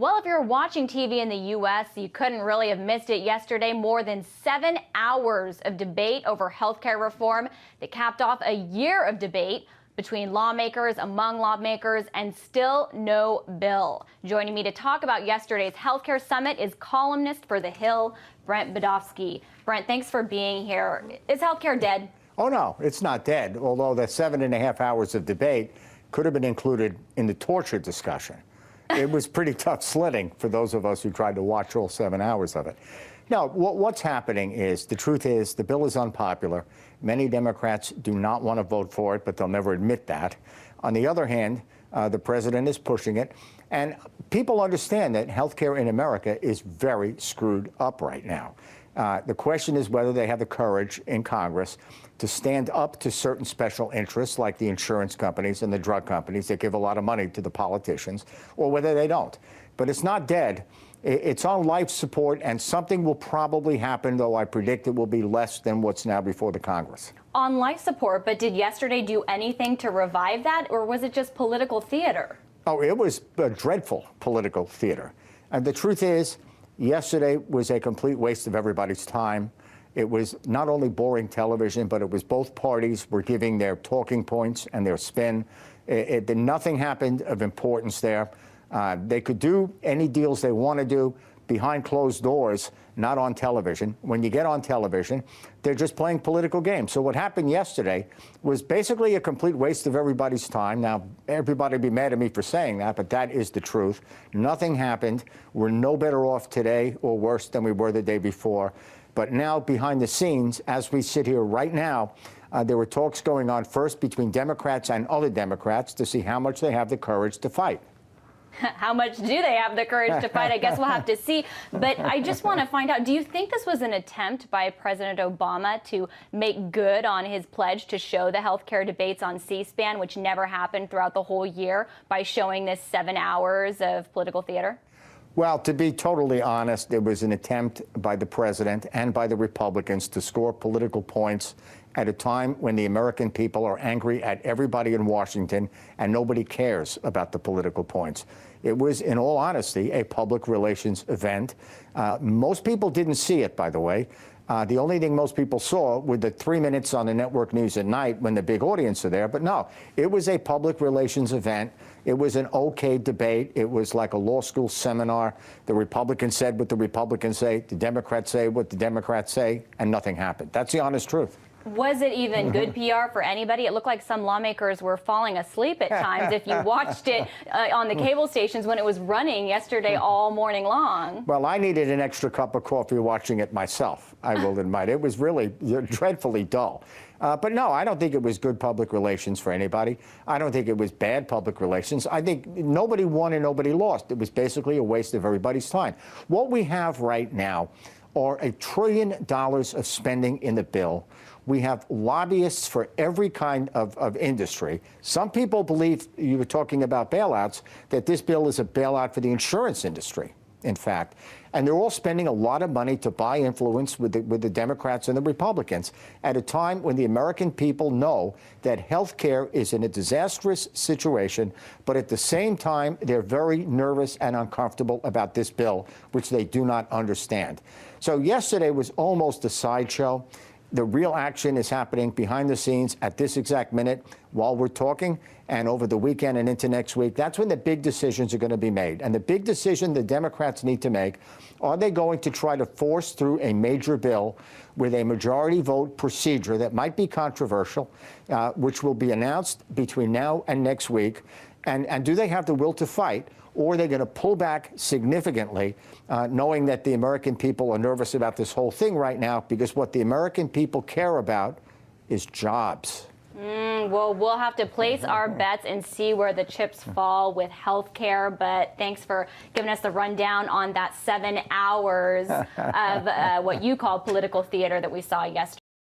Well, if you're watching TV in the U.S., you couldn't really have missed it yesterday. More than 7 hours of debate over healthcare reform that capped off a year of debate between lawmakers, among lawmakers, and still no bill. Joining me to talk about yesterday's healthcare summit is columnist for The Hill, Brent Badofsky. Brent, thanks for being here. Is healthcare dead? Oh, no, it's not dead, although the 7.5 hours of debate could have been included in the torture discussion. It was pretty tough sledding for those of us who tried to watch all 7 hours of it. Now, what's happening is, the truth is, the bill is unpopular. Many Democrats do not want to vote for it, but they'll never admit that. On the other hand, the president is pushing it. And people understand that healthcare in America is very screwed up right now. The question is whether they have the courage in Congress to stand up to certain special interests like the insurance companies and the drug companies that give a lot of money to the politicians, or whether they don't. But it's not dead. It's on life support, and something will probably happen, though I predict it will be less than what's now before the Congress. On life support, but did yesterday do anything to revive that, or was it just political theater? Oh, it was a dreadful political theater. And the truth is, yesterday was a complete waste of everybody's time. It was not only boring television, but it was both parties were giving their talking points and their spin. Nothing happened of importance there. They could do any deals they want to do behind closed doors, not on television. When you get on television, they're just playing political games. So what happened yesterday was basically a complete waste of everybody's time. Now, everybody will be mad at me for saying that, but that is the truth. Nothing happened. We're no better off today or worse than we were the day before. But now, behind the scenes, as we sit here right now, there were talks going on first between Democrats and other Democrats to see how much they have the courage to fight. How much do they have the courage to fight? I guess we'll have to see. But I just want to find out, do you think this was an attempt by President Obama to make good on his pledge to show the healthcare debates on C-SPAN, which never happened throughout the whole year, by showing this 7 hours of political theater? Well, to be totally honest, it was an attempt by the president and by the Republicans to score political points at a time when the American people are angry at everybody in Washington and nobody cares about the political points. It was, in all honesty, a public relations event. Most people didn't see it, by the way. The only thing most people saw were the 3 minutes on the network news at night when the big audience are there. But no, it was a public relations event. It was an okay debate. It was like a law school seminar. The Republicans said what the Republicans say, the Democrats say what the Democrats say, and nothing happened. That's the honest truth. Was it even good PR for anybody? It looked like some lawmakers were falling asleep at times if you watched it on the cable stations when it was running yesterday all morning long. Well, I needed an extra cup of coffee watching it myself, I will admit. It was really dreadfully dull. But no, I don't think it was good public relations for anybody. I don't think it was bad public relations. I think nobody won and nobody lost. It was basically a waste of everybody's time. What we have right now are $1 trillion of spending in the bill. We have lobbyists for every kind of industry. Some people believe, you were talking about bailouts, that this bill is a bailout for the insurance industry, in fact. And they're all spending a lot of money to buy influence with the Democrats and the Republicans at a time when the American people know that health care is in a disastrous situation, but at the same time, they're very nervous and uncomfortable about this bill, which they do not understand. So yesterday was almost a sideshow. The real action is happening behind the scenes at this exact minute while we're talking, and over the weekend and into next week. That's when the big decisions are going to be made. And the big decision the Democrats need to make, are they going to try to force through a major bill with a majority vote procedure that might be controversial, which will be announced between now and next week? And do they have the will to fight? Or are they going to pull back significantly, knowing that the American people are nervous about this whole thing right now, because what the American people care about is jobs. Well, we'll have to place our bets and see where the chips fall with health care. But thanks for giving us the rundown on that 7 hours of what you call political theater that we saw yesterday.